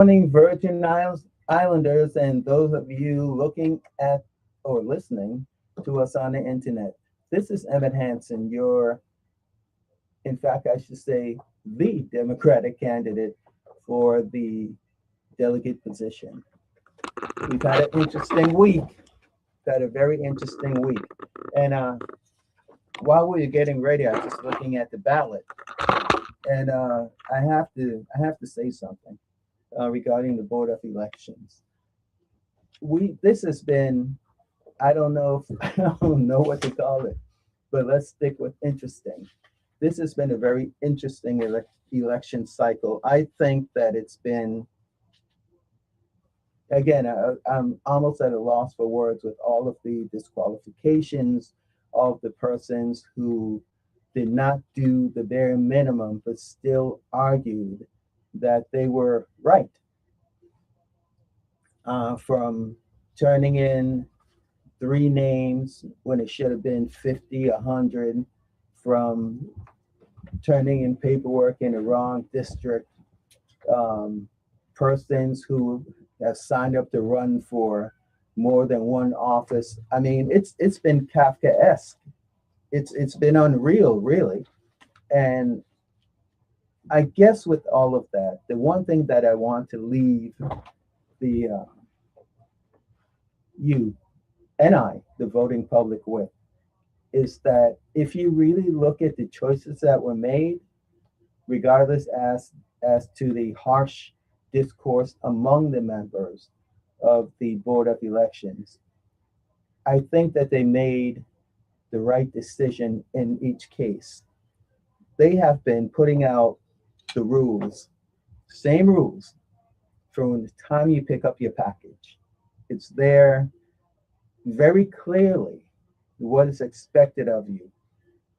Morning, Virgin Islanders, and those of you looking at or listening to us on the internet. This is Emmett Hansen, in fact, I should say, the Democratic candidate for the delegate position. We've had an interesting week, had a very interesting week. And while we were getting ready, I was just looking at the ballot, and I have to say something regarding the Board of Elections. This has been, I don't know if I don't know what to call it, but let's stick with interesting. This has been a very interesting election cycle. I think that it's been, again, I'm almost at a loss for words with all of the disqualifications of the persons who did not do the bare minimum, but still argued that they were right, from turning in three names when it should have been 50, 100, from turning in paperwork in the wrong district, um, persons who have signed up to run for more than one office. I mean, it's been Kafkaesque. It's been unreal, really. And I guess with all of that, the one thing that I want to leave the you and the voting public, with is that if you really look at the choices that were made, regardless as to the harsh discourse among the members of the Board of Elections, I think that they made the right decision in each case. They have been putting out the rules, same rules, from the time you pick up your package. It's there very clearly what is expected of you.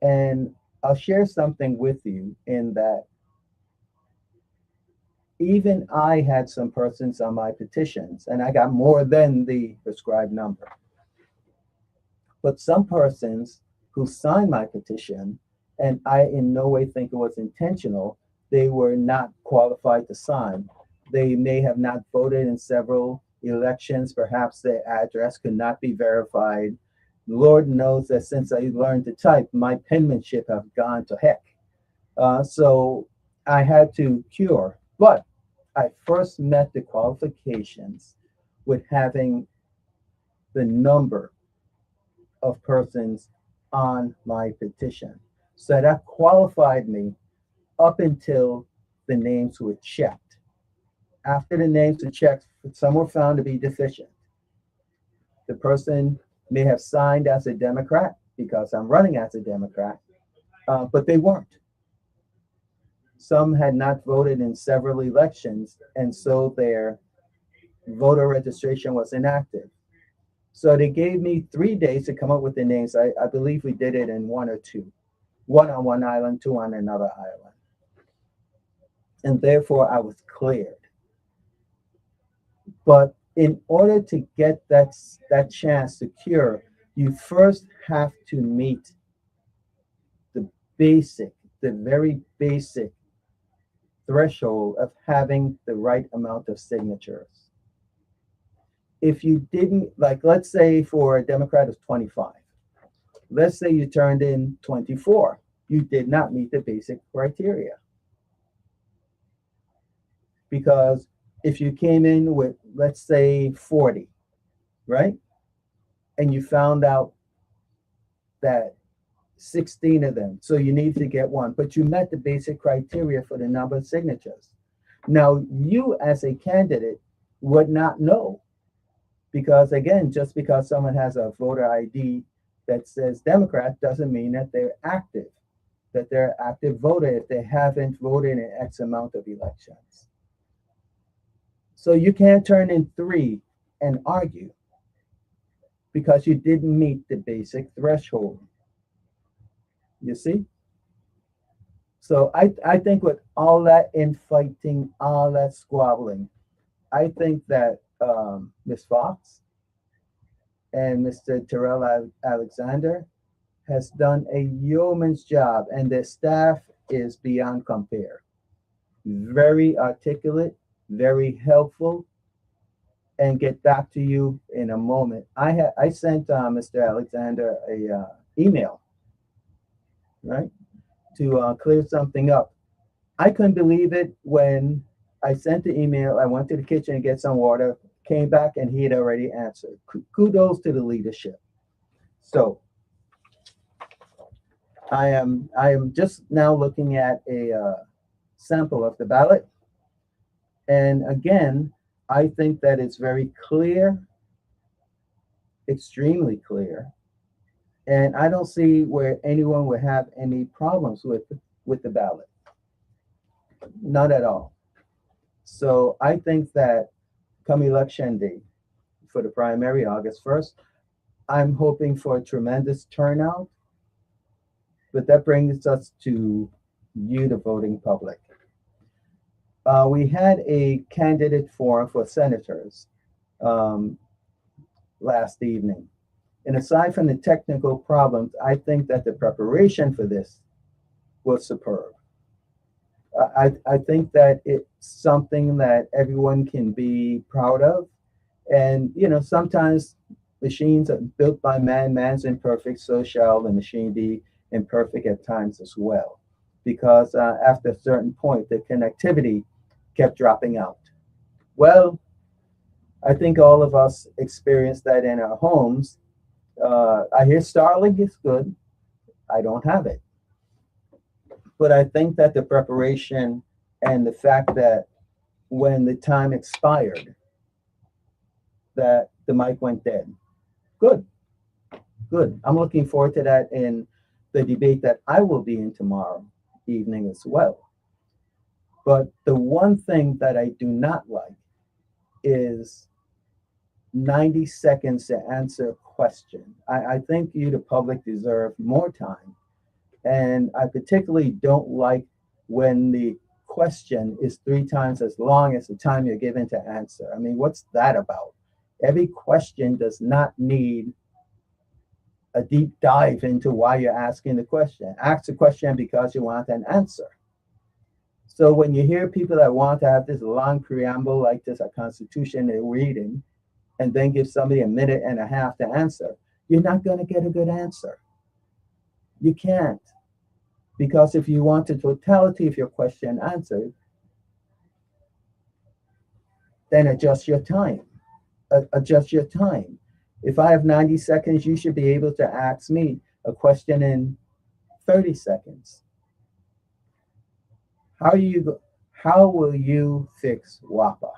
And I'll share something with you in that even I had some persons on my petitions, and I got more than the prescribed number. But some persons who signed my petition, and I in no way think it was intentional, they were not qualified to sign. They may have not voted in several elections. Perhaps their address could not be verified. Lord knows that since I learned to type, my penmanship have gone to heck. So I had to cure. But I first met the qualifications with having the number of persons on my petition. So that qualified me up until the names were checked. After the names were checked, some were found to be deficient. The person may have signed as a Democrat because I'm running as a Democrat, but they weren't. Some had not voted in several elections, and so their voter registration was inactive. So they gave me 3 days to come up with the names. I believe we did it in one or two, one on one island, two on another island. And therefore, I was cleared. But in order to get that chance to cure, you first have to meet the basic, the very basic threshold of having the right amount of signatures. If you didn't, like, let's say for a Democrat it's 25. Let's say you turned in 24. You did not meet the basic criteria. Because if you came in with, let's say, 40, right? And you found out that 16 of them, so you need to get one, but you met the basic criteria for the number of signatures. Now, you as a candidate would not know, because again, just because someone has a voter ID that says Democrat doesn't mean that they're active, that they're an active voter if they haven't voted in X amount of elections. So you can't turn in 3 and argue because you didn't meet the basic threshold. You see? So I think with all that infighting, all that squabbling, I think that Ms. Fox and Mr. Terrell Alexander has done a yeoman's job, and their staff is beyond compare. Very articulate, very helpful and get back to you in a moment. I sent Mr. Alexander a email, right, to clear something up. I couldn't believe it when I sent the email. I went to the kitchen to get some water, came back, and he had already answered. Kudos to the leadership. So I am just now looking at a sample of the ballot, and again, I think that it's very clear, extremely clear, and I don't see where anyone would have any problems with the ballot. Not at all. So I think that come election day for the primary, August 1st, I'm hoping for a tremendous turnout, but that brings us to you, the voting public. We had a candidate forum for senators um, last evening. And aside from the technical problems, I think that the preparation for this was superb. I think that it's something that everyone can be proud of. And, you know, sometimes machines are built by man, man's imperfect, so shall the machine be imperfect at times as well. Because after a certain point, the connectivity kept dropping out. Well, I think all of us experience that in our homes. I hear Starlink is good. I don't have it. But I think that the preparation and the fact that when the time expired, that the mic went dead. Good, good. I'm looking forward to that in the debate that I will be in tomorrow evening as well. But the one thing that I do not like is 90 seconds to answer a question. I think you, the public, deserve more time. And I particularly don't like when the question is 3 times as long as the time you're given to answer. I mean, what's that about? Every question does not need a deep dive into why you're asking the question. Ask the question because you want an answer. So when you hear people that want to have this long preamble like this, a constitution they're reading, and then give somebody a minute and a half to answer, you're not going to get a good answer. You can't. Because if you want the totality of your question answered, then adjust your time. Adjust your time. If I have 90 seconds, you should be able to ask me a question in 30 seconds. How will you fix WAPA?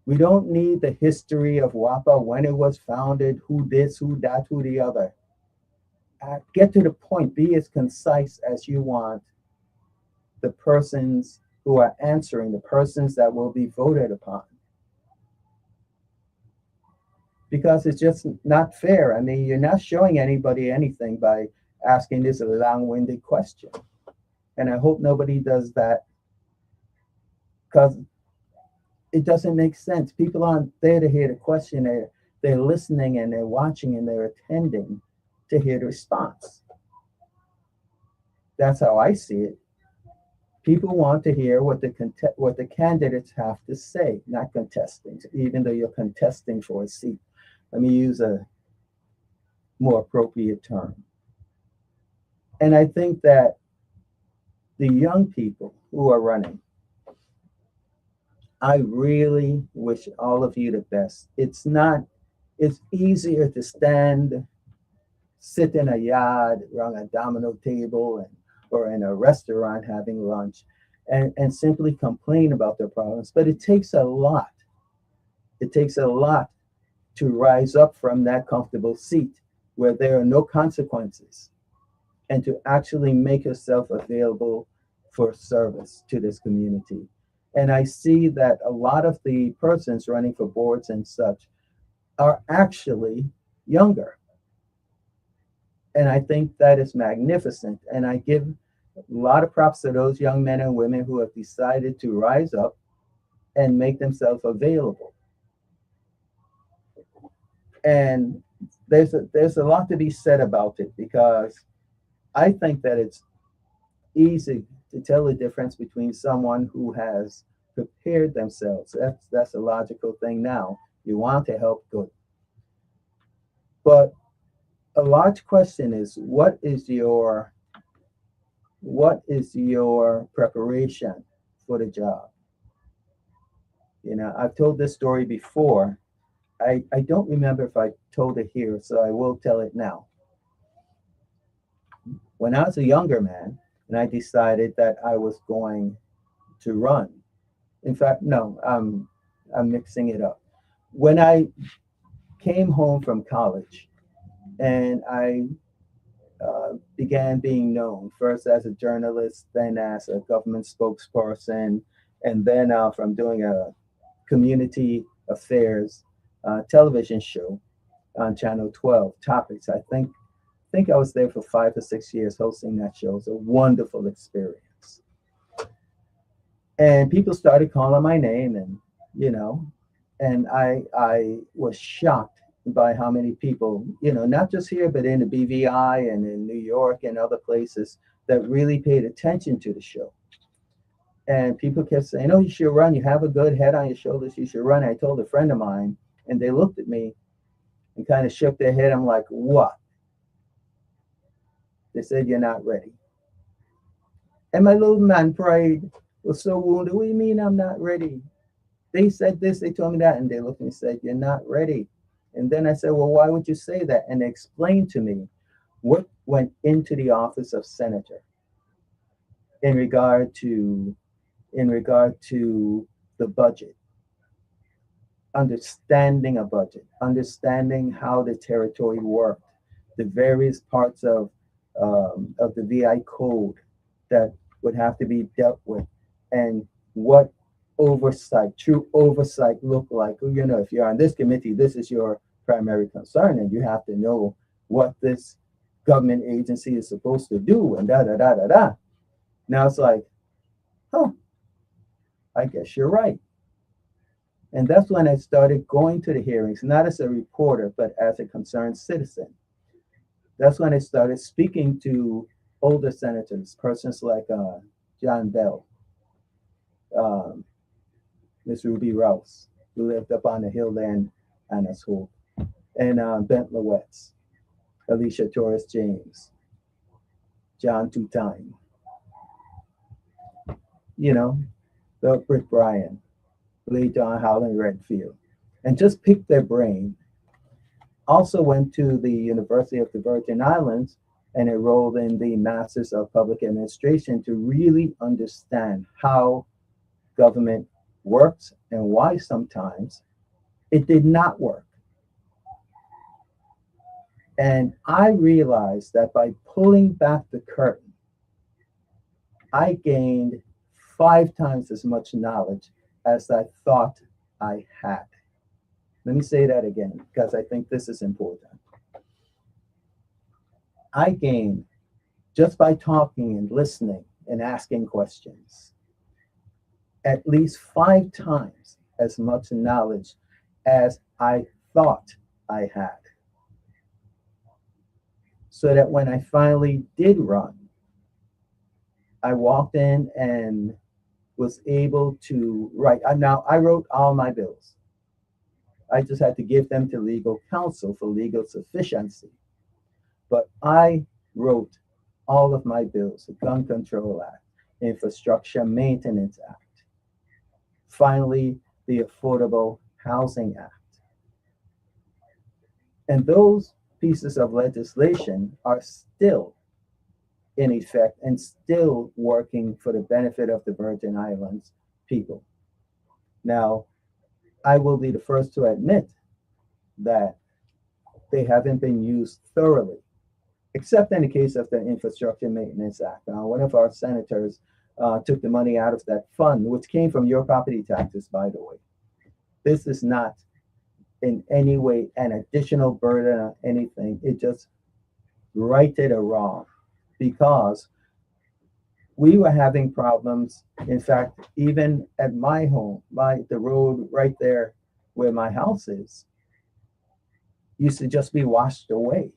We don't need the history of WAPA, when it was founded, who this, who that, who the other. Get to the point, be as concise as you want the persons who are answering, the persons that will be voted upon. Because it's just not fair. I mean, you're not showing anybody anything by asking this long-winded question. And I hope nobody does that, because it doesn't make sense. People aren't there to hear the question. They're listening and they're watching and they're attending to hear the response. That's how I see it. People want to hear what the candidates have to say, not contesting, even though you're contesting for a seat. Let me use a more appropriate term. And I think that the young people who are running, I really wish all of you the best. It's easier to sit in a yard around a domino table or in a restaurant having lunch and simply complain about their problems. But it takes a lot. It takes a lot to rise up from that comfortable seat where there are no consequences and to actually make yourself available for service to this community. And I see that a lot of the persons running for boards and such are actually younger. And I think that is magnificent. And I give a lot of props to those young men and women who have decided to rise up and make themselves available. And there's a lot to be said about it, because I think that it's easy to tell the difference between someone who has prepared themselves. That's a logical thing now. You want to help, good. But a large question is, what is your preparation for the job? I've told this story before. I don't remember if I told it here, so I will tell it now. When I was a younger man and I decided that I was going to run. In fact, no, I'm mixing it up. When I came home from college and I began being known first as a journalist, then as a government spokesperson, and then from doing a community affairs television show on Channel 12, Topics. I think I was there for 5 or 6 years hosting that show. It was a wonderful experience. And people started calling my name, and and I was shocked by how many people, not just here, but in the BVI and in New York and other places that really paid attention to the show. And people kept saying, "Oh, you should run. You have a good head on your shoulders. You should run." I told a friend of mine, and they looked at me and kind of shook their head. I'm like, "What?" They said, "You're not ready." And my little man pride was so wounded. "What do you mean I'm not ready?" They said this, they told me that, and they looked at me and said, "You're not ready." And then I said, "Well, why would you say that?" And they explained to me what went into the office of senator in regard to the budget, understanding a budget, understanding how the territory worked, the various parts of the VI code that would have to be dealt with, and what true oversight look like. If you're on this committee, this is your primary concern, and you have to know what this government agency is supposed to do, and da da da da da. Now it's like, oh, I guess you're right. And that's when I started going to the hearings, not as a reporter, but as a concerned citizen. That's when I started speaking to older senators, persons like John Bell, Miss Ruby Rouse, who lived up on the hill there in Anna's Hope, and Bent Lewetz, Alicia Torres James, John Tutine, Britt Bryan, Lee John Howland Redfield, and just picked their brain. Also went to the University of the Virgin Islands and enrolled in the Masters of Public Administration to really understand how government works and why sometimes it did not work. And I realized that by pulling back the curtain, I gained 5 times as much knowledge as I thought I had. Let me say that again, because I think this is important. I gained, just by talking and listening and asking questions, at least 5 times as much knowledge as I thought I had. So that when I finally did run, I walked in and was able to write. Now, I wrote all my bills. I just had to give them to legal counsel for legal sufficiency. But I wrote all of my bills: the Gun Control Act, Infrastructure Maintenance Act, finally, the Affordable Housing Act. And those pieces of legislation are still in effect and still working for the benefit of the Virgin Islands people. Now, I will be the first to admit that they haven't been used thoroughly, except in the case of the Infrastructure Maintenance Act. One of our senators took the money out of that fund, which came from your property taxes, by the way. This is not in any way an additional burden or anything. It just righted a wrong, because we were having problems. In fact, even at my home, the road right there where my house is used to just be washed away.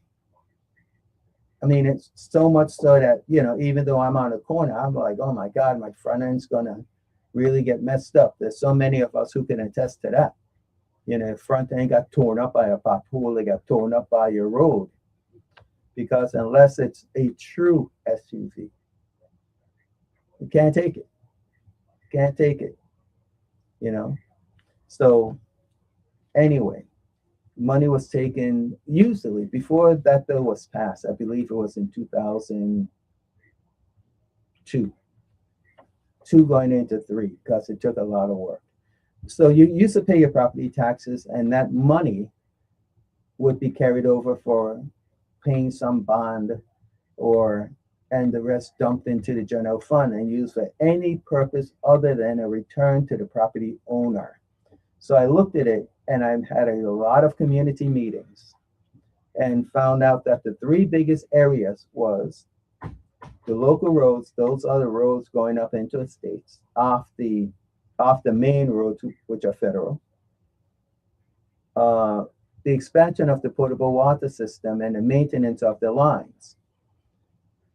I mean, it's so much so that, even though I'm on a corner, I'm like, oh my God, my front end's gonna really get messed up. There's so many of us who can attest to that. You know, front end got torn up by a pothole, it got torn up by your road. Because unless it's a true SUV, you can't take it. Can't take it, you know. So anyway, money was taken usually before that bill was passed. I believe it was in 2002, two going into three, because it took a lot of work. So you used to pay your property taxes, and that money would be carried over for paying some bond, or and the rest dumped into the general fund and used for any purpose other than a return to the property owner. So I looked at it, and I had a lot of community meetings and found out that the three biggest areas was the local roads. Those are the roads going up into estates off the main roads, which are federal. The expansion of the potable water system and the maintenance of the lines.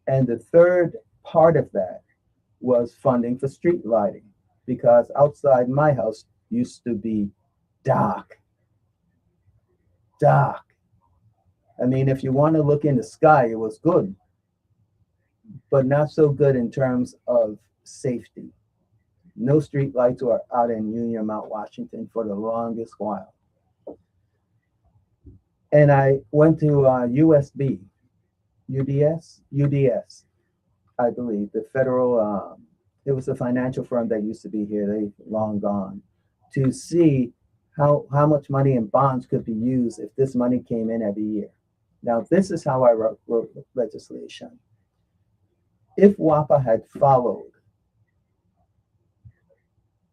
And the third part of that was funding for street lighting, because outside my house used to be dark. Dark. I mean, if you want to look in the sky, it was good, but not so good in terms of safety. No street lights were out in Union Mount Washington for the longest while. And I went to USB, UDS, I believe, the federal, it was a financial firm that used to be here, they've long gone, to see how much money in bonds could be used if this money came in every year. Now, this is how I wrote legislation. If WAPA had followed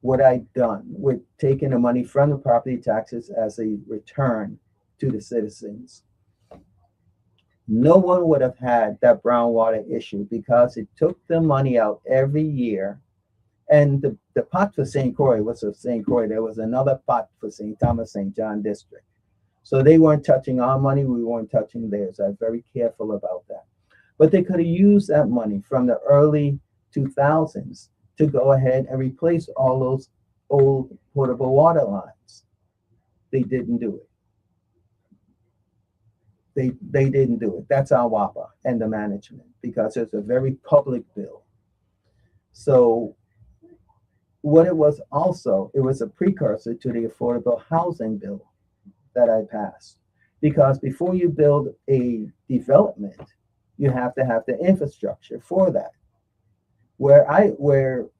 what I'd done with taking the money from the property taxes as a return to the citizens, no one would have had that brown water issue, because it took the money out every year. And the pot for St. Croix was for St. Croix. There was another pot for St. Thomas, St. John district. So they weren't touching our money. We weren't touching theirs. I was very careful about that. But they could have used that money from the early 2000s to go ahead and replace all those old potable water lines. They didn't do it. They didn't do it. That's our WAPA and the management, because it's a very public bill. So what it was also, it was a precursor to the affordable housing bill that I passed. Because before you build a development, you have to have the infrastructure for that. Where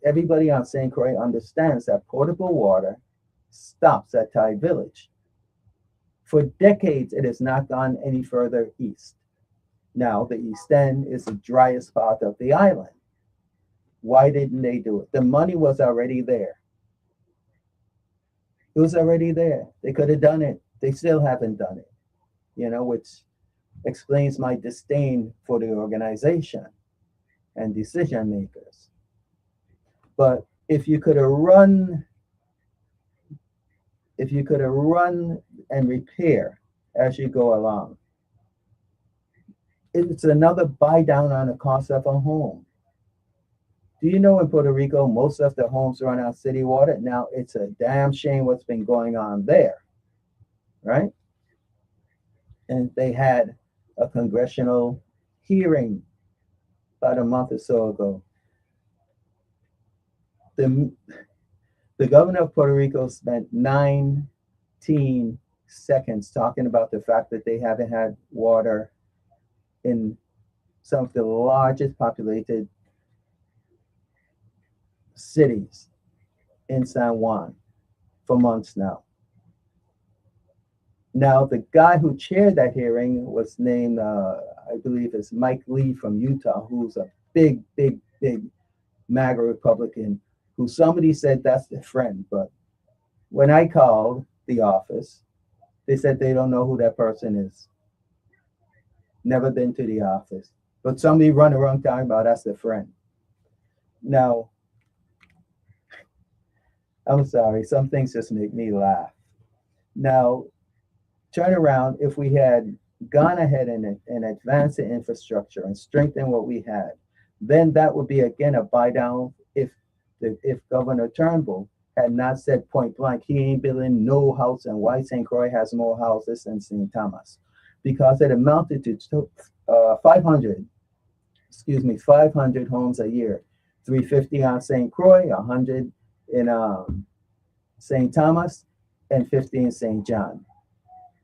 everybody on St. Croix understands that potable water stops at Tide Village. For decades, it has not gone any further east. Now, the East End is the driest part of the island. Why didn't they do it? The money was already there. It was already there. They could have done it. They still haven't done it, which explains my disdain for the organization and decision makers. But if you could have run and repair as you go along, it's another buy down on the cost of a home. Do you know in Puerto Rico, most of the homes run on city water? Now, it's a damn shame what's been going on there, right? And they had a congressional hearing about a month or so ago. The governor of Puerto Rico spent 19 seconds talking about the fact that they haven't had water in some of the largest populated cities in San Juan for months now. Now, the guy who chaired that hearing was named, I believe it's Mike Lee from Utah, who's a big MAGA Republican, who somebody said that's their friend. But when I called the office, they said they don't know who that person is. Never been to the office. But somebody run around talking about that's their friend. Now, I'm sorry, some things just make me laugh. Now, turn around, if we had gone ahead and advanced the infrastructure and strengthened what we had, then that would be, again, a buy down. If if Governor Turnbull had not said point blank, he ain't building no house, and why St. Croix has more houses than St. Thomas, because it amounted to 500, 500 homes a year, 350 on St. Croix, 100 in St. Thomas, and 50 in St. John.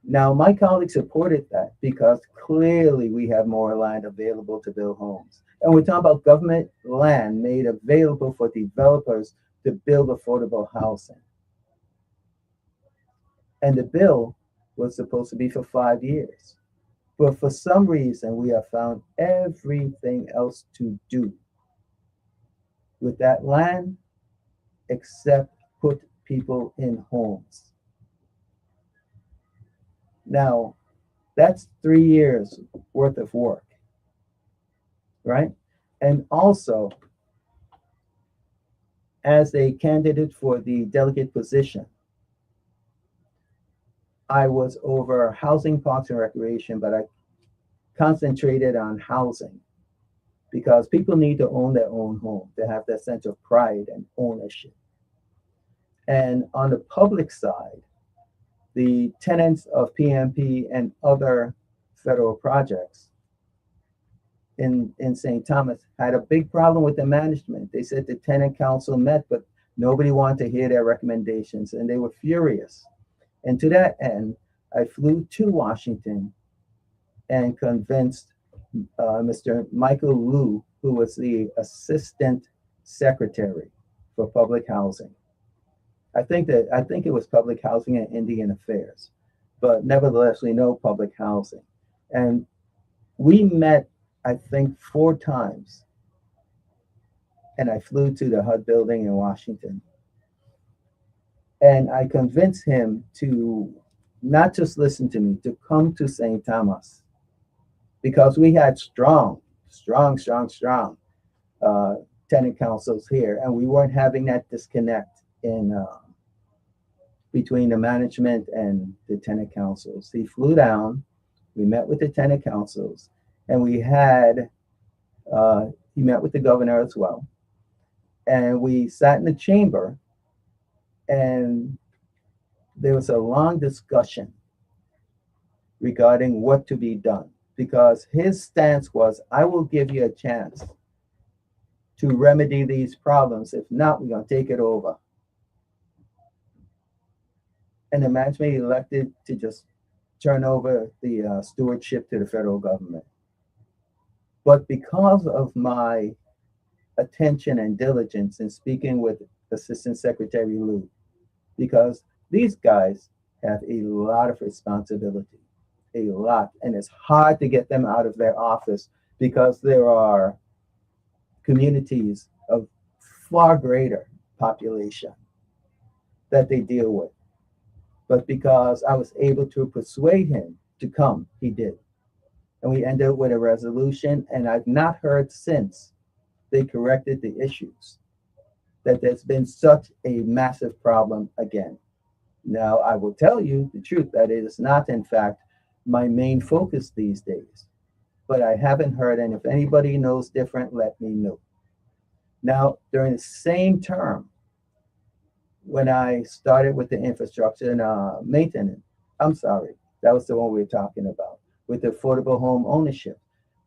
Now, my colleagues supported that because clearly we have more land available to build homes. And we're talking about government land made available for developers to build affordable housing. And the bill was supposed to be for 5 years. But for some reason, we have found everything else to do with that land except put people in homes. Now, that's 3 years worth of work, right? And also, as a candidate for the delegate position, I was over housing, parks, and recreation, but I concentrated on housing because people need to own their own home, to have that sense of pride and ownership. And on the public side, the tenants of PMP and other federal projects in St. Thomas had a big problem with the management. They said the tenant council met, but nobody wanted to hear their recommendations, and they were furious. And to that end, I flew to Washington and convinced Mr. Michael Liu, who was the assistant secretary for public housing. I think it was public housing and Indian affairs, but nevertheless, we know public housing. And we met, I think, 4 times. And I flew to the HUD building in Washington. And I convinced him to not just listen to me, to come to St. Thomas, because we had strong tenant councils here, and we weren't having that disconnect in between the management and the tenant councils. He flew down, we met with the tenant councils, and we had, he met with the governor as well. And we sat in the chamber, and there was a long discussion regarding what to be done, because his stance was, I will give you a chance to remedy these problems. If not, we're going to take it over. And the management elected to just turn over the stewardship to the federal government. But because of my attention and diligence in speaking with Assistant Secretary Liu, because these guys have a lot of responsibility, a lot, and it's hard to get them out of their office because there are communities of far greater population that they deal with. But because I was able to persuade him to come, he did. And we ended up with a resolution, and I've not heard since they corrected the issues that there's been such a massive problem again. Now, I will tell you the truth that it is not, in fact, my main focus these days. But I haven't heard, and if anybody knows different, let me know. Now, during the same term, when I started with the infrastructure and maintenance, I'm sorry, that was the one we were talking about, with affordable home ownership.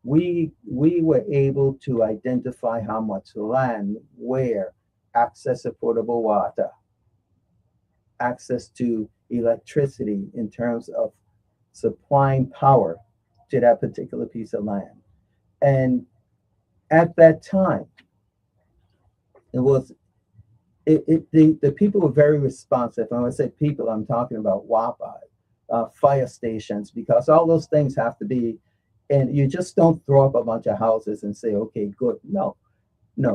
We were able to identify how much land, where, access to potable water, access to electricity in terms of supplying power to that particular piece of land. And at that time, the people were very responsive. And when I say people, I'm talking about WAPA, fire stations, because all those things have to be, and you just don't throw up a bunch of houses and say, okay, good. No,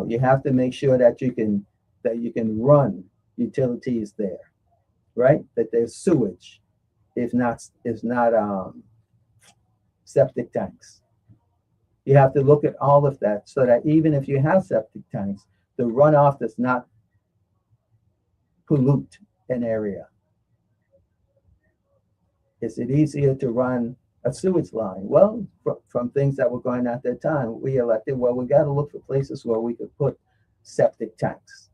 you have to make sure that you can run utilities there, right? That there's sewage, if not septic tanks. You have to look at all of that so that even if you have septic tanks, the runoff does not pollute an area. Is it easier to run a sewage line? Well, from things that were going on at that time, we elected, well, we got to look for places where we could put septic tanks.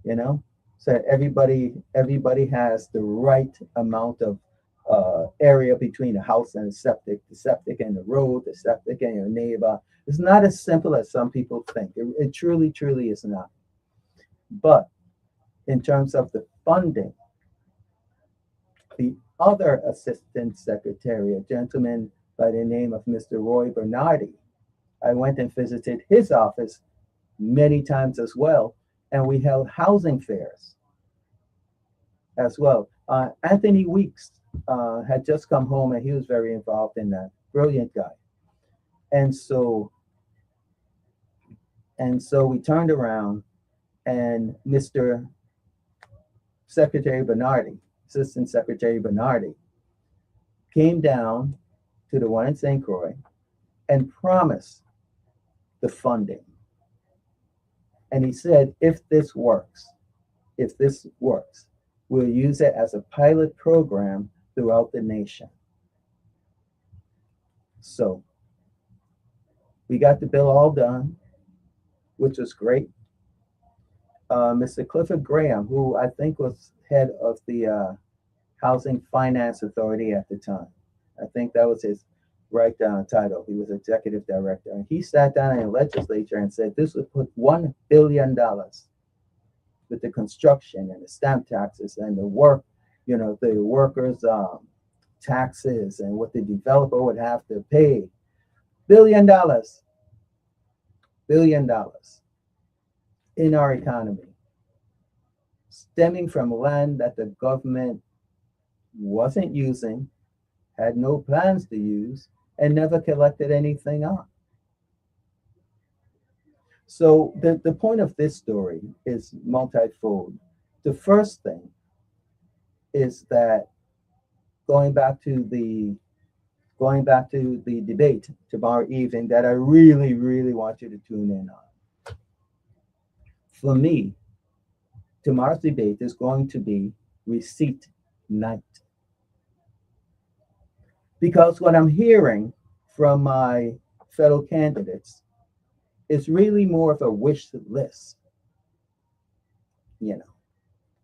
you know, so that everybody has the right amount of area between the house and the septic and the road, the septic and your neighbor. It's not as simple as some people think. It truly, truly is not. But in terms of the funding, the other assistant secretary, a gentleman by the name of Mr. Roy Bernardi, I went and visited his office many times as well, and we held housing fairs as well. Anthony Weeks had just come home, and he was very involved in that. Brilliant guy. And so we turned around, and Mr. Secretary Bernardi, Assistant Secretary Bernardi, came down to the one in St. Croix and promised the funding. And he said, if this works, we'll use it as a pilot program throughout the nation. So we got the bill all done, which was great. Mr. Clifford Graham, who I think was head of the Housing Finance Authority at the time, I think that was his right title. He was executive director. And he sat down in the legislature and said this would put $1 billion with the construction and the stamp taxes and the work, the workers' taxes and what the developer would have to pay. $1 billion in our economy, stemming from land that the government wasn't using, had no plans to use, and never collected anything on. So the point of this story is multifold. The first thing is that going back to the debate tomorrow evening that I really, really want you to tune in on. For me, tomorrow's debate is going to be receipt night. Because what I'm hearing from my fellow candidates is really more of a wish list.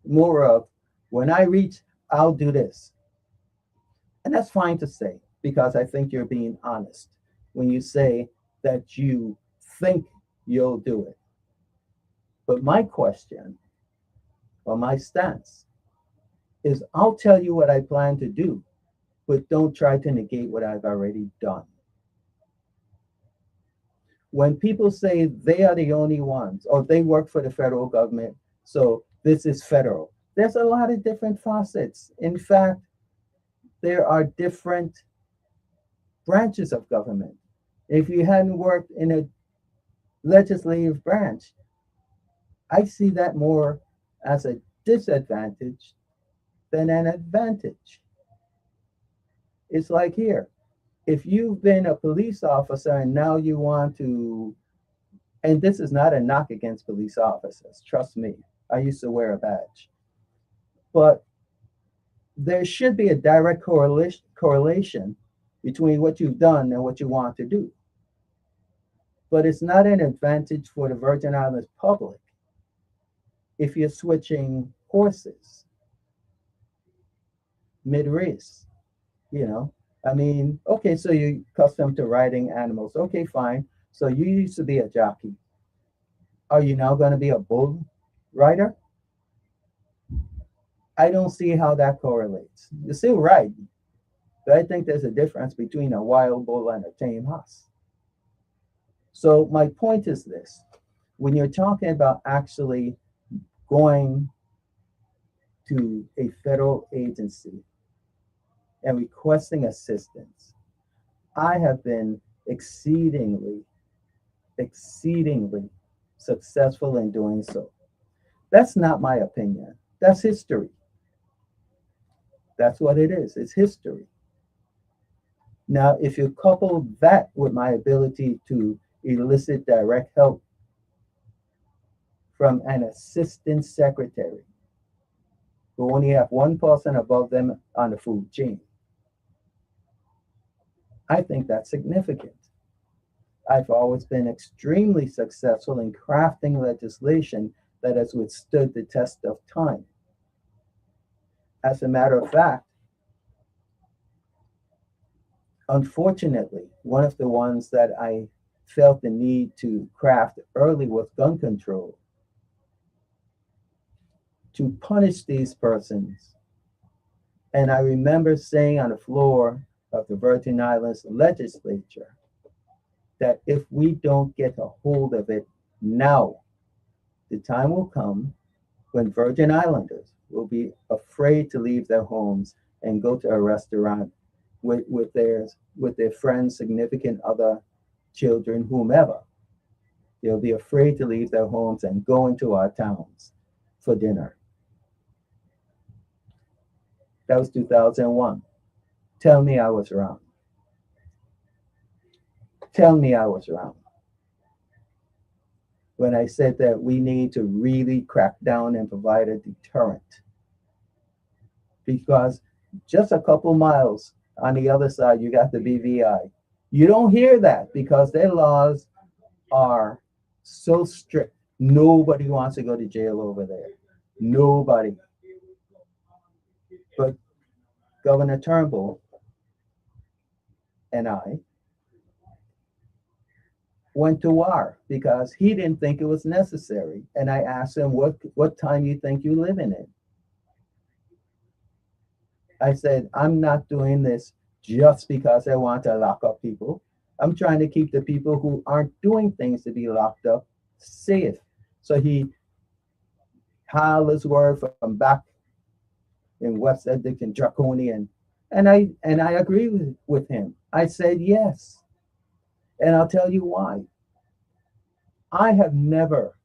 More of when I reach, I'll do this. And that's fine to say, because I think you're being honest when you say that you think you'll do it. But my question, or my stance, is I'll tell you what I plan to do, but don't try to negate what I've already done. When people say they are the only ones, or they work for the federal government, so this is federal, there's a lot of different facets. In fact, there are different branches of government. If you hadn't worked in a legislative branch, I see that more as a disadvantage than an advantage. It's like here, if you've been a police officer and now you want to, and this is not a knock against police officers, trust me, I used to wear a badge, but there should be a direct correlation between what you've done and what you want to do. But it's not an advantage for the Virgin Islands public if you're switching horses mid-race. Okay, so you're accustomed to riding animals. Okay, fine. So you used to be a jockey. Are you now going to be a bull rider? I don't see how that correlates. You're still riding, but I think there's a difference between a wild bull and a tame horse. So my point is this. When you're talking about actually going to a federal agency and requesting assistance, I have been exceedingly successful in doing so. That's not my opinion. That's history. That's what it is. It's history. Now, if you couple that with my ability to elicit direct help from an assistant secretary who only have one person above them on the food chain, I think that's significant. I've always been extremely successful in crafting legislation that has withstood the test of time. As a matter of fact, unfortunately, one of the ones that I felt the need to craft early was gun control, to punish these persons. And I remember saying on the floor of the Virgin Islands legislature that if we don't get a hold of it now, the time will come when Virgin Islanders will be afraid to leave their homes and go to a restaurant with their friends, significant other, children, whomever. They'll be afraid to leave their homes and go into our towns for dinner. That was 2001. Tell me I was wrong. Tell me I was wrong when I said that we need to really crack down and provide a deterrent. Because just a couple miles on the other side, you got the BVI. You don't hear that because their laws are so strict. Nobody wants to go to jail over there. Nobody. But Governor Turnbull and I went to war because he didn't think it was necessary. And I asked him, what time you think you living in? I said, I'm not doing this just because I want to lock up people. I'm trying to keep the people who aren't doing things to be locked up safe. So he howled his word from back in West Eddick and Draconian. And I agree with him. I said yes. And I'll tell you why. I have never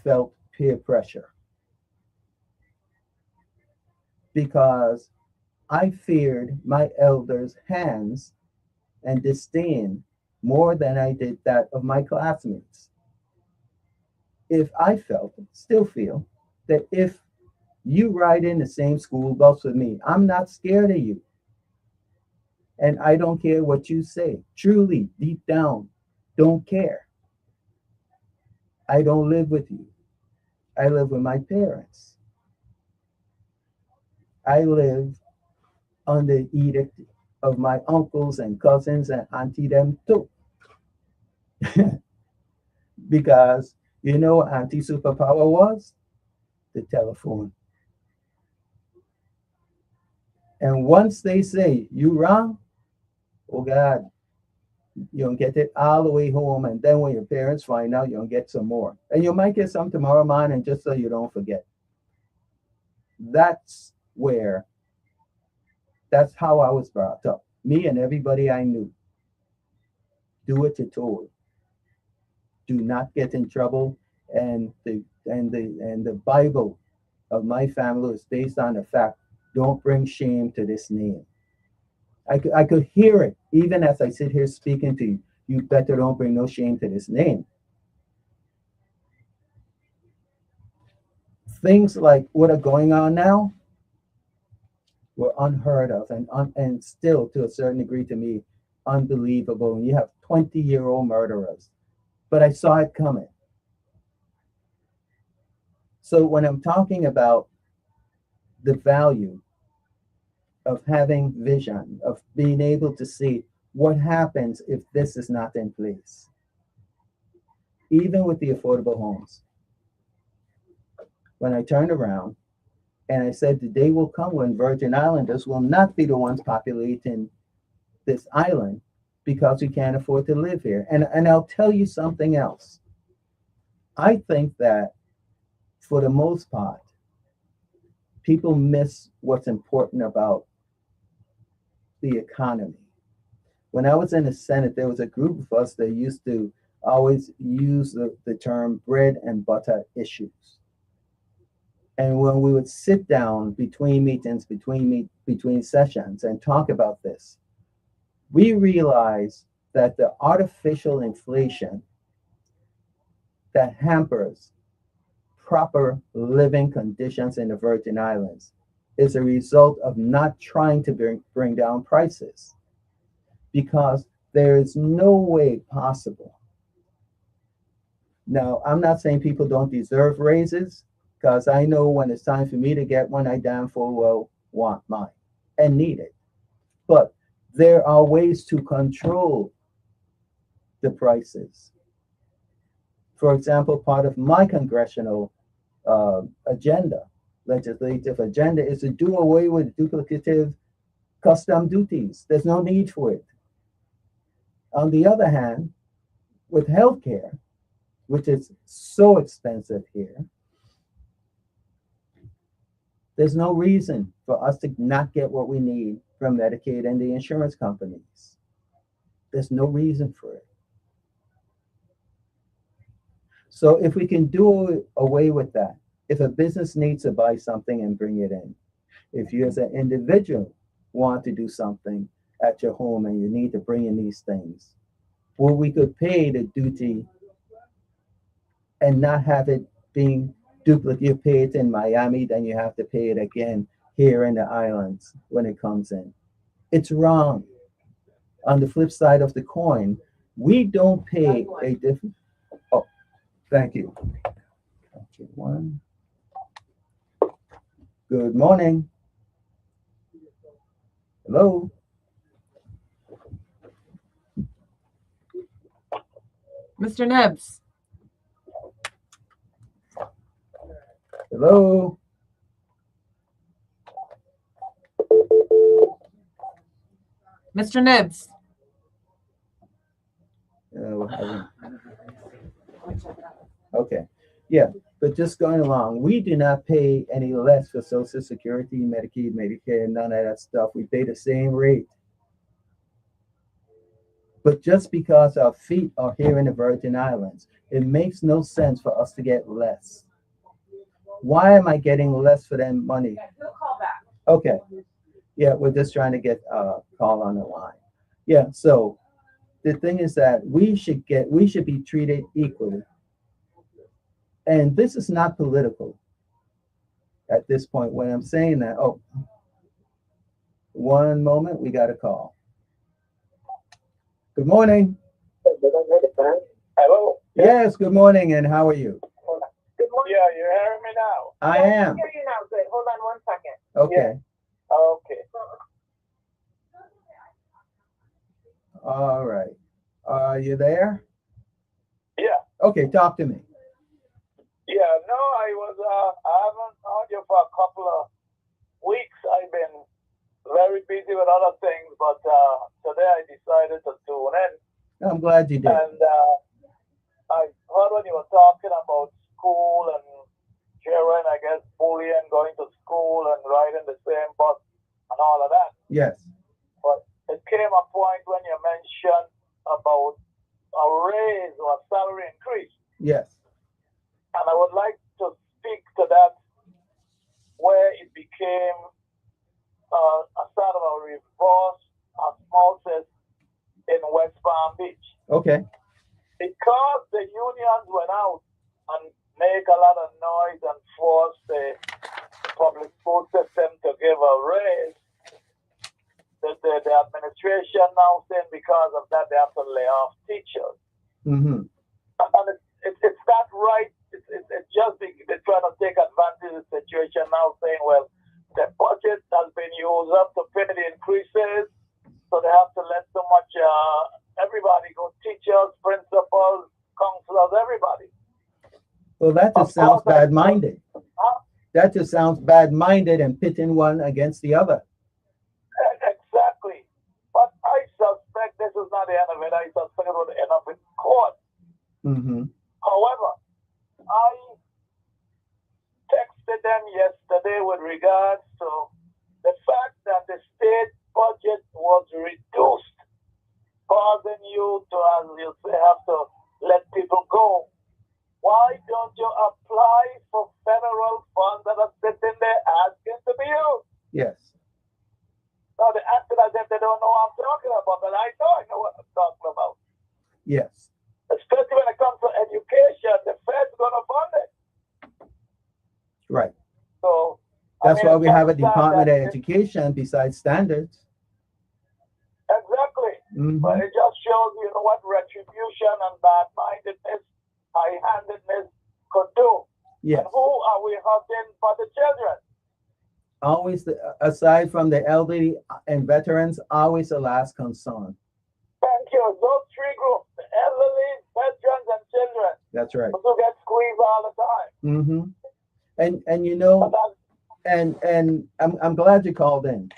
felt peer pressure because I feared my elders' hands and disdain more than I did that of my classmates. If I still feel, that if you ride in the same school bus with me, I'm not scared of you. And I don't care what you say. Truly, deep down, don't care. I don't live with you. I live with my parents. I live under the edict of my uncles and cousins and auntie them too. Because you know what auntie superpower was? The telephone. And once they say you wrong, oh God, you don't get it all the way home. And then when your parents find out, you don't get some more. And you might get some tomorrow morning just so you don't forget. That's how I was brought up. Me and everybody I knew. Do what you're told. Do not get in trouble. And the Bible of my family is based on the fact, don't bring shame to this name. I could hear it even as I sit here speaking to you. You better don't bring no shame to this name. Things like what are going on now were unheard of and still to a certain degree to me unbelievable. And you have 20-year-old murderers, but I saw it coming. So when I'm talking about the value of having vision, of being able to see what happens if this is not in place, even with the affordable homes, when I turned around and I said the day will come when Virgin Islanders will not be the ones populating this island because we can't afford to live here. And I'll tell you something else. I think that for the most part, people miss what's important about the economy. When I was in the Senate, there was a group of us that used to always use the term bread and butter issues. And when we would sit down between meetings, between sessions and talk about this, we realized that the artificial inflation that hampers proper living conditions in the Virgin Islands is a result of not trying to bring down prices, because there is no way possible Now, I'm not saying people don't deserve raises, because I know when it's time for me to get one, I damn full well want mine and need it. But there are ways to control the prices. For example, part of my congressional agenda, legislative agenda, is to do away with duplicative custom duties. There's no need for it. On the other hand, with healthcare, which is so expensive here, there's no reason for us to not get what we need from Medicaid and the insurance companies. There's no reason for it. So if we can do away with that, if a business needs to buy something and bring it in, if you as an individual want to do something at your home and you need to bring in these things, well, we could pay the duty and not have it being duplicate. You pay it in Miami, then you have to pay it again here in the islands when it comes in. It's wrong. On the flip side of the coin, we don't pay a different. Oh, thank you. Okay, one. Good morning. Hello. Mr. Nibbs. Hello. Mr. Nibbs. Okay. Yeah, but just going along, we do not pay any less for Social Security, Medicaid, Medicare, none of that stuff. We pay the same rate. But just because our feet are here in the Virgin Islands, it makes no sense for us to get less. Why am I getting less for that money? Okay. Yeah, we're just trying to get a call on the line. Yeah, so the thing is that we should be treated equally. And this is not political at this point when I'm saying that. Oh, one moment, we got a call. Good morning. Hello? Yes, good morning, and how are you? Good morning. Yeah, you're hearing me now? I am. I hear you now. Good. Hold on 1 second. Okay. Okay. All right. Are you there? Yeah. Okay, talk to me. Yeah, no, I haven't heard you for a couple of weeks. I've been very busy with other things, but today I decided to tune in. I'm glad you did. And I heard when you were talking about school and children, I guess, bullying, going to school and riding the same bus and all of that. Yes. But it came a point when you mentioned about a raise or a salary increase. Yes. And I would like to speak to that where it became a sort of a reverse osmosis in West Palm Beach. Okay. Because the unions went out and make a lot of noise and force the public school system to give a raise, the administration now saying because of that they have to lay off teachers. Mm-hmm. And it's not right. It's just they're trying to take advantage of the situation now, saying, well, the budget has been used up to pay the increases, so they have to let so much everybody go, teachers, principals, counselors, everybody. Well, that just sounds bad-minded. Huh? That just sounds bad-minded and pitting one against the other. Exactly. But I suspect this is not the end of it. I suspect it will end up in court. Mm-hmm. However, I texted them yesterday with regards to the fact that the state budget was reduced, causing you to, as you say, have to let people go. Why don't you apply for federal funds that are sitting there asking to be used? Yes. Now, they acted as if they don't know what I'm talking about, but I know what I'm talking about. Yes. Especially when it comes to education, the Fed's going to fund it. Right. So that's why we have a Department of Education besides standards. Exactly. Mm-hmm. But it just shows you what retribution and bad-mindedness high-handedness could do. Yes. And who are we hurting for the children? Always, aside from the elderly and veterans, always the last concern. Thank you. Those three groups, the elderly, veterans, and children, That's right. who get squeezed all the time. Mm-hmm. And you know, and I'm glad you called in,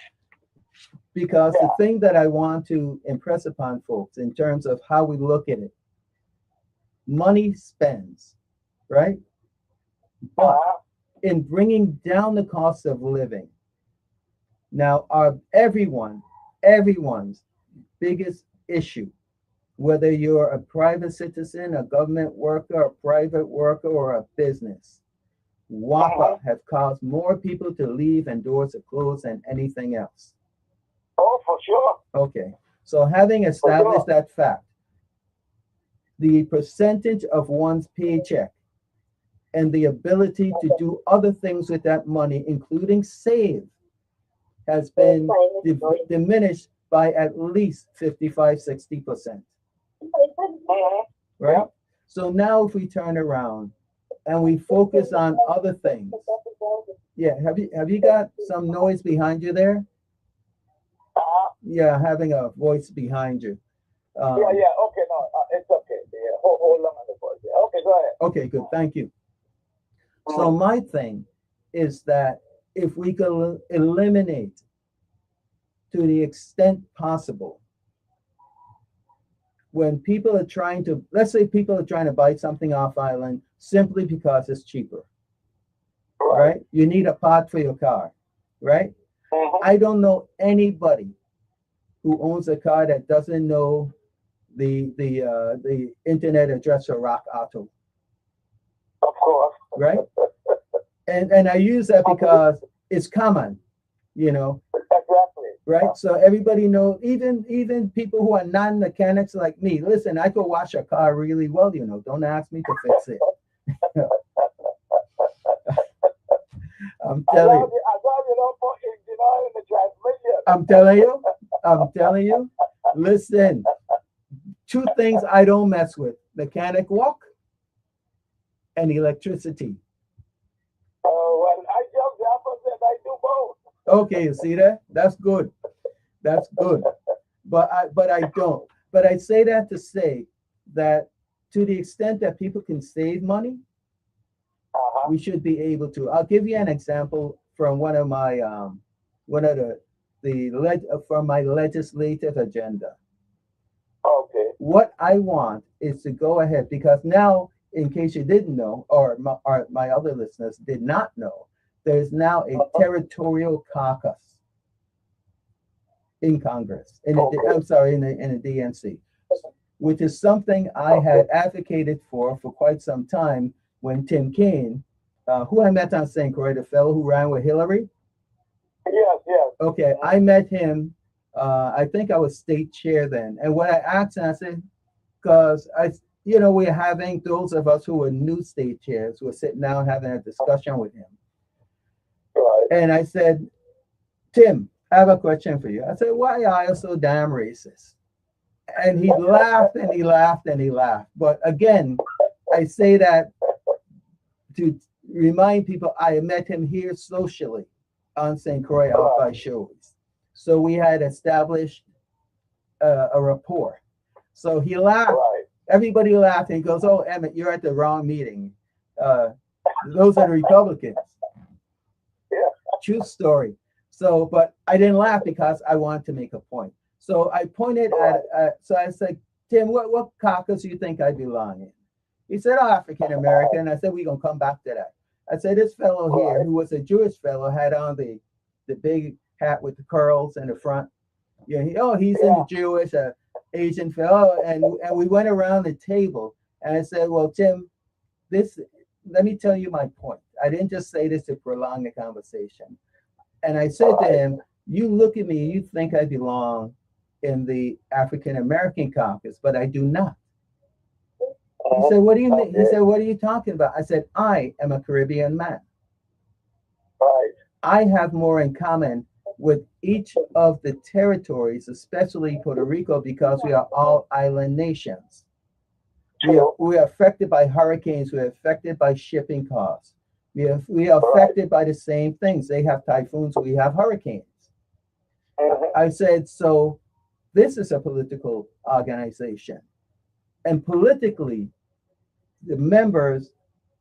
because the thing that I want to impress upon folks in terms of how we look at it, money spends, right? But in bringing down the cost of living, now everyone's biggest issue, whether you're a private citizen, a government worker, a private worker, or a business, WAPA have caused more people to leave and doors to close than anything else. Oh, for sure. Okay, so having established that fact, the percentage of one's paycheck and the ability to do other things with that money, including save, has been diminished by at least 55-60%. Right? So now if we turn around and we focus on other things. Yeah, have you got some noise behind you there? Yeah, having a voice behind you. Okay, no, it's okay. Yeah, hold on the voice. Yeah. Okay, go ahead. Okay, good, thank you. So my thing is that if we could eliminate, to the extent possible, when people are trying to, let's say people are trying to buy something off island simply because it's cheaper, right? You need a part for your car, right? I don't know anybody who owns a car that doesn't know the internet address for Rock Auto. Of course. Right? And I use that because it's common, you know. Exactly. Right? So everybody knows, even people who are non-mechanics like me, listen, I could wash a car really well, you know. Don't ask me to fix it. I'm telling you. I'm telling you. Listen, two things I don't mess with: mechanic walk and electricity. Oh, well, I jump the opposite. I do both. Okay, you see that? That's good. That's good. But I don't. But I say that to say that to the extent that people can save money, we should be able to. I'll give you an example from one of my from my legislative agenda. Okay. What I want is to go ahead, because now, in case you didn't know, or my other listeners did not know, there's now a territorial caucus in Congress, in the DNC, which is something I had advocated for quite some time when Tim Kaine, who I met on St. Croix, the fellow who ran with Hillary. Yes. Okay, I met him. I think I was state chair then, and when I asked him, I said, because we're having, those of us who were new state chairs were sitting down having a discussion with him. Right. And I said, Tim, I have a question for you. I said, why are you so damn racist? And he laughed and he laughed and he laughed. But again, I say that to remind people I met him here socially on St. Croix out by Shows. So we had established a rapport. So he laughed. Right. Everybody laughed and he goes, oh, Emmett, you're at the wrong meeting. Those are the Republicans. Yeah. True story. So, but I didn't laugh because I wanted to make a point. So I pointed at, so I said, Tim, what caucus do you think I belong in? He said, oh, African American. I said, we're going to come back to that. I said, this fellow here, who was a Jewish fellow, had on the big hat with the curls in the front. Yeah, he's in the Jewish, Asian fellow. And we went around the table and I said, well, Tim, let me tell you my point. I didn't just say this to prolong the conversation. And I said to him, you look at me, you think I belong in the African American caucus, but I do not. He said, what do you mean? He said, what are you talking about? I said, I am a Caribbean man. Right. I have more in common with each of the territories, especially Puerto Rico, because we are all island nations. We are affected by hurricanes. We're affected by shipping costs. We are affected by the same things. They have typhoons. We have hurricanes. I said, so this is a political organization. And politically, the members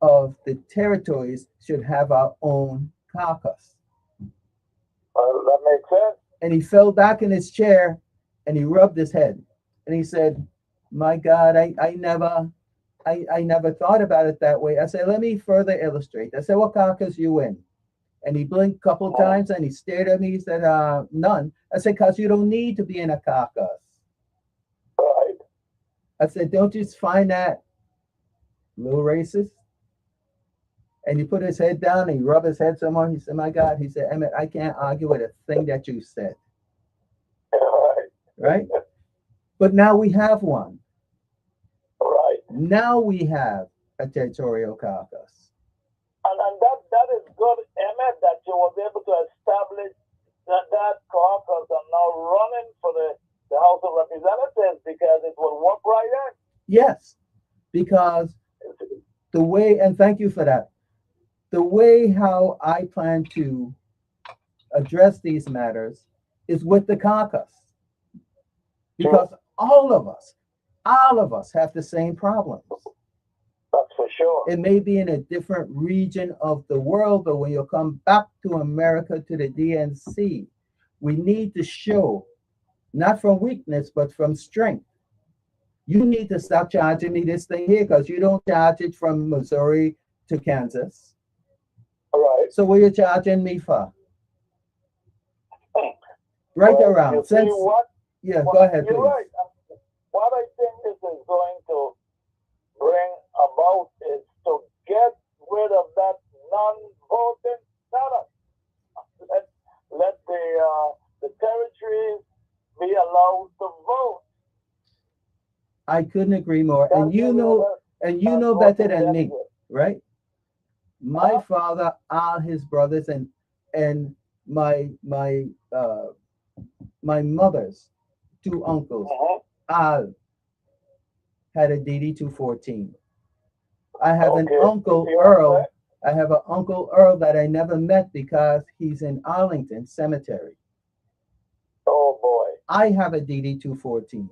of the territories should have our own caucus. That makes sense. And he fell back in his chair and he rubbed his head. And he said, my God, I never thought about it that way. I said, let me further illustrate. I said, what caucus you in? And he blinked a couple times and he stared at me. He said, none. I said, because you don't need to be in a caucus. Right. I said, don't you find that a little racist? And he put his head down and he rubbed his head some more. He said, my God, he said, Emmett, I can't argue with a thing that you said. Right? But now we have one. Right. Now we have a territorial caucus. And that is good, Emmett, that you was able to establish that caucus and now running for the House of Representatives because it will work right in. Yes, because the way, and thank you for that, the way how I plan to address these matters is with the caucus. Because all of us have the same problems. That's for sure. It may be in a different region of the world, but when you come back to America, to the DNC, we need to show, not from weakness, but from strength. You need to stop charging me this thing here because you don't charge it from Missouri to Kansas. Right. So what are you charging me for? Right well, around. You see what? Yeah, what, go ahead, you're please. right. What I think this is going to bring about is to get rid of that non-voting status. Let the territories be allowed to vote. I couldn't agree more. And you know better than me, right? My father, all his brothers, and my mother's two uncles, all had a DD 214. I have an uncle Earl. I have an uncle Earl that I never met because he's in Arlington Cemetery. Oh boy! I have a DD 214.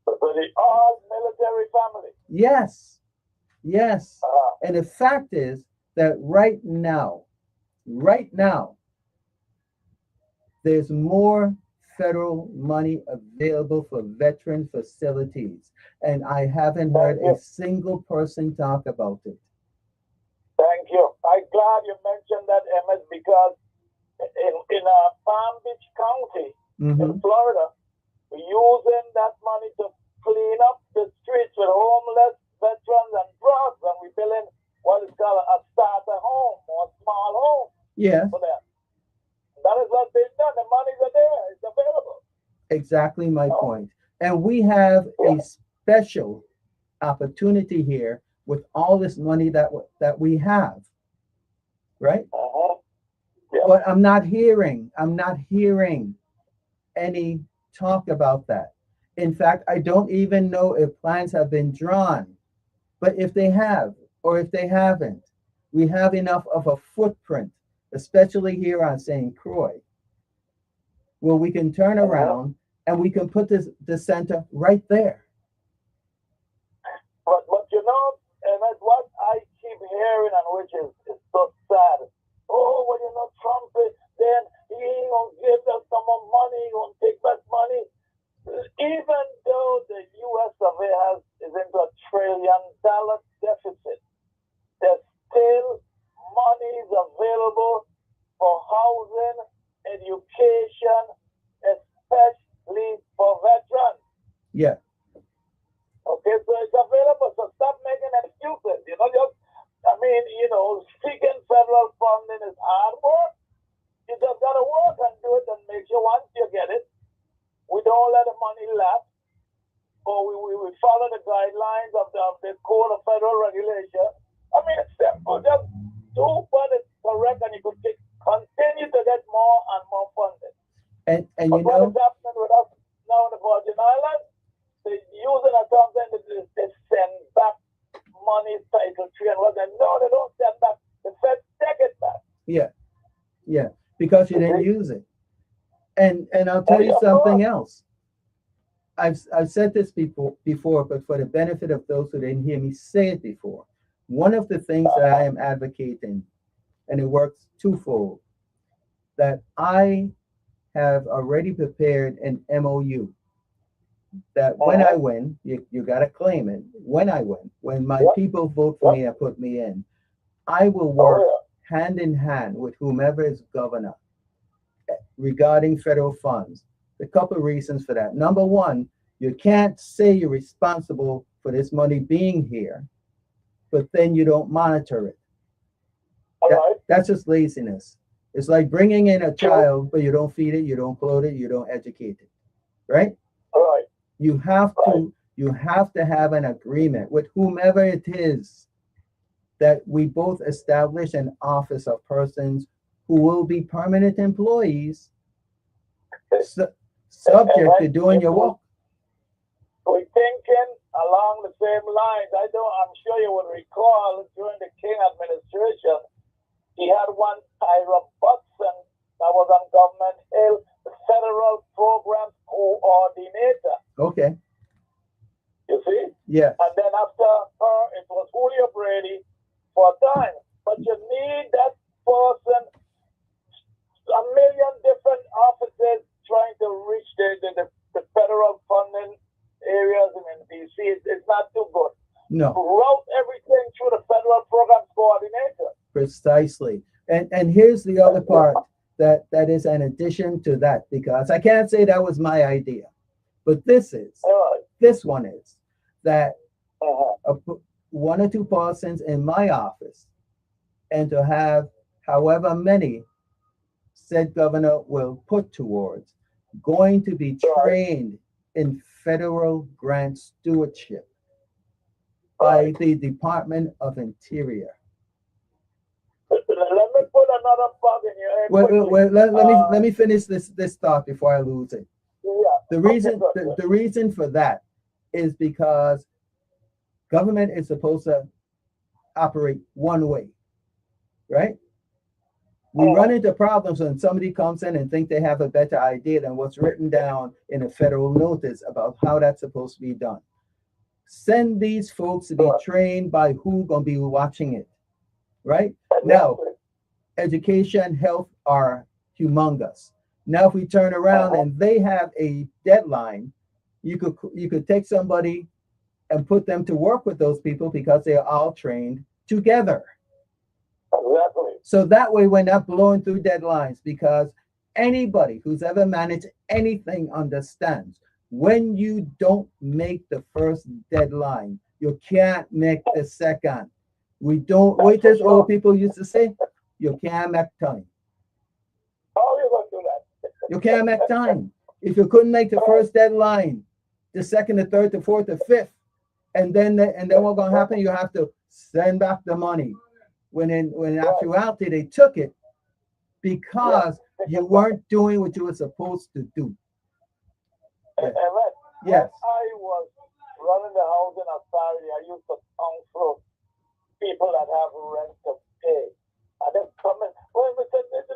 So the all military family. Yes, yes. And the fact is that right now, there's more federal money available for veteran facilities, and I haven't heard a single person talk about it. Thank you. I'm glad you mentioned that, Emmett, because in Palm Beach County, in Florida, we're using that money to clean up the streets with homeless veterans and drugs, and we're building what is called a starter home or a small home for them. That is what they've done. The monies are there. It's available. Exactly my point. And we have a special opportunity here with all this money that we have, right? But I'm not hearing any talk about that. In fact, I don't even know if plans have been drawn. But if they have, or if they haven't, we have enough of a footprint, especially here on St. Croix, where we can turn around and we can put the center right there. But you know, and that's what I keep hearing, and which is so sad. Oh, well, you know, Trump is then he ain't gonna give us some more money, he gonna take back money. Even though the U.S. of A is into $1 trillion deficit, there's still monies available for housing, education, especially for veterans. Yeah. Okay, so it's available. So stop making excuses. You know, seeking federal funding is hard work. You just gotta work and do it and make sure once you get it, we don't let the money lapse, or we follow the guidelines of the Code of Federal Regulation. I mean, it's simple. Just do what is correct, and you could continue to get more and more funding. And but you know, what is happening with us now in the Virgin Islands? They're using something that is money is Title 3 and what. And no, they don't send back. The feds take it back. Yeah, because you didn't use it. And I'll tell you of something course. else. I've said this before, but for the benefit of those who didn't hear me say it before, one of the things that I am advocating, and it works twofold, that I have already prepared an MOU that when I win, you got to claim it. When I win, when my Yep. people vote for me and put me in, I will work Oh, hand in hand with whomever is governor regarding federal funds. A couple of reasons for that. Number one, you can't say you're responsible for this money being here, but then you don't monitor it. all right. That's just laziness. It's like bringing in a child, but you don't feed it, you don't clothe it, you don't educate it, right? All right. You have to have an agreement with whomever it is that we both establish an office of persons who will be permanent employees subject to doing your work. We're thinking along the same lines. I'm sure you would recall during the King administration, he had one Tyra Butson that was on Government Hill, the Federal Programs Coordinator. Okay. You see? Yeah. And then after her, it was Julio Brady for a time. But you need that person, a million different offices trying to reach the federal funding areas in DC. It's not too good. No. Route everything through the Federal Programs Coordinator. Precisely. And here's the other part that is an addition to that, because I can't say that was my idea, but this one is that one or two persons in my office, and to have however many said governor will put towards going to be trained in federal grant stewardship by the Department of Interior. Let me put another bug in your head. Let me finish this thought before I lose it. Yeah. The reason for that is because government is supposed to operate one way, right? We run into problems when somebody comes in and think they have a better idea than what's written down in a federal notice about how that's supposed to be done. Send these folks to be trained by who gonna be watching it, right? Now, education, health are humongous. Now, if we turn around and they have a deadline, you could take somebody and put them to work with those people because they are all trained together. Exactly. So that way we're not blowing through deadlines, because anybody who's ever managed anything understands when you don't make the first deadline, you can't make the second. We don't wait, as old people used to say, you can't make time. How are you going to do that? You can't make time. If you couldn't make the first deadline, the second, the third, the fourth, the fifth, and then what's gonna happen? You have to send back the money. When in actuality they took it because you weren't doing what you were supposed to do. And Yes. when I was running the housing authority, I used to counsel people that have rent to pay. And then come in, well, we said, it's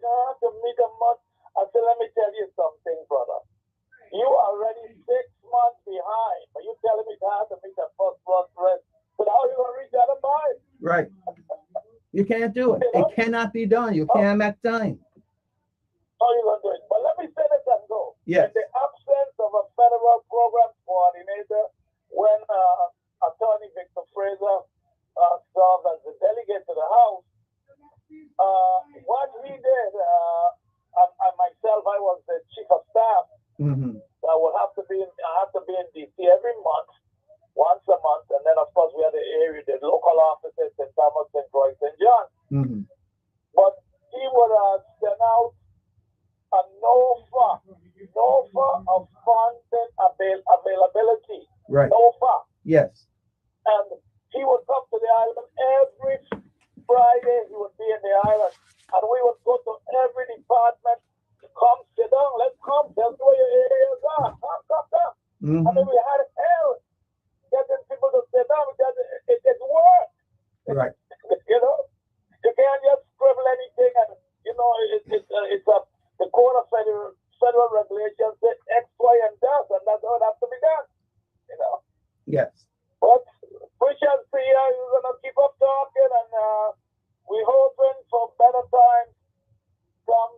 hard to meet a month. I said, let me tell you something, brother. You are already 6 months behind, but you telling me it's hard to meet the first month's rent. But how are you going to reach that in mind? Right. You can't do it. It cannot be done. You can't make time. How are you going to do it? But let me say this and go. Yes. In the absence of a federal program coordinator, when Attorney Victor Fraser served as the delegate to the House, what he did, and myself, I was the chief of staff. Mm-hmm. So I have to be in DC every month, once a month, and then of course we had the local offices in Thomas, St. Croix, St. John. Mm-hmm. But he would send out a NOFA of funding availability. Right. NOFA. Yes. And he would come to the island every Friday. He would be in the island, and we would go to every department. Come, sit down. Let's come. Tell me where your areas are. Come. Mm-hmm. I mean, we had hell getting people to say no because it's work. Right. You know, you can't just scribble anything, and you know the code of federal regulations say X, Y, and Z, and that's how it has to be done. You know, Yes. but we shall see. We're gonna keep up talking, and we're hoping for better times come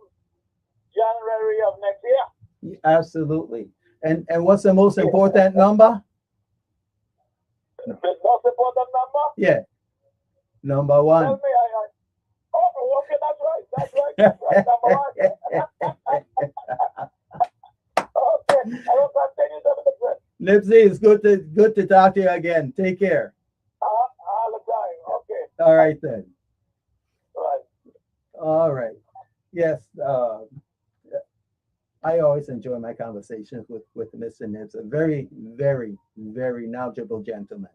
January of next year. Absolutely. And what's the most important number? The most important number. Yeah. Number Tell one. me, oh, okay, that's right, number one. Okay, I will continue to the press. Nipsey, it's good to talk to you again. Take care. All the time, okay, All right then. right. All right. Yes. I always enjoy my conversations with Mr. Nibs, a very, very, very knowledgeable gentleman.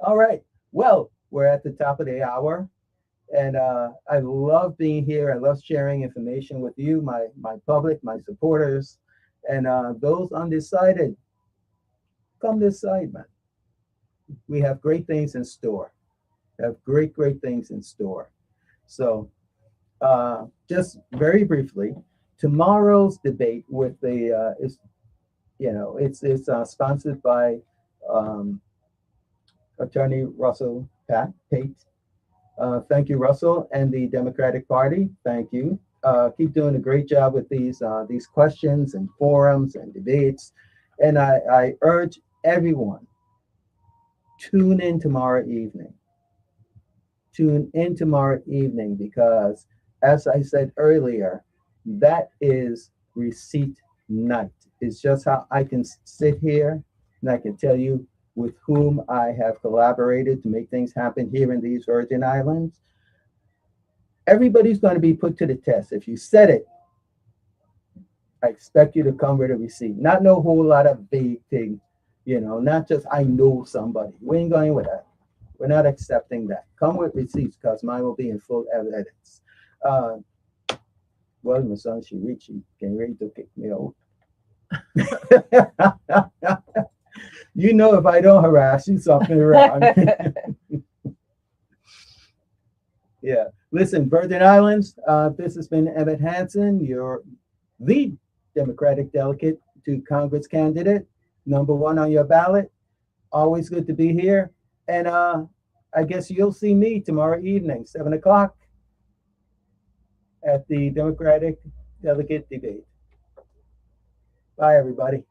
All right. Well, we're at the top of the hour, and I love being here. I love sharing information with you, my public, my supporters, and those undecided. Come this side, man. We have great things in store. We have great things in store. So, just very briefly, tomorrow's debate with the it's sponsored by Attorney Russell Pate. Thank you, Russell, and the Democratic Party. Thank you. Keep doing a great job with these questions and forums and debates. And I urge everyone, tune in tomorrow evening. Tune in tomorrow evening because, as I said earlier, that is receipt night. It's just how I can sit here and I can tell you with whom I have collaborated to make things happen here in these Virgin Islands. Everybody's going to be put to the test. If you said it, I expect you to come with a receipt. Not no whole lot of vague thing, not just I know somebody. We ain't going with that. We're not accepting that. Come with receipts because mine will be in full evidence. Well, my son, she getting ready to kick me out. If I don't harass you, something wrong. Yeah. Listen, Virgin Islands, this has been Emmett Hansen, the Democratic delegate to Congress candidate, #1 on your ballot. Always good to be here. And I guess you'll see me tomorrow evening, 7 o'clock, at the Democratic delegate debate. Bye, everybody.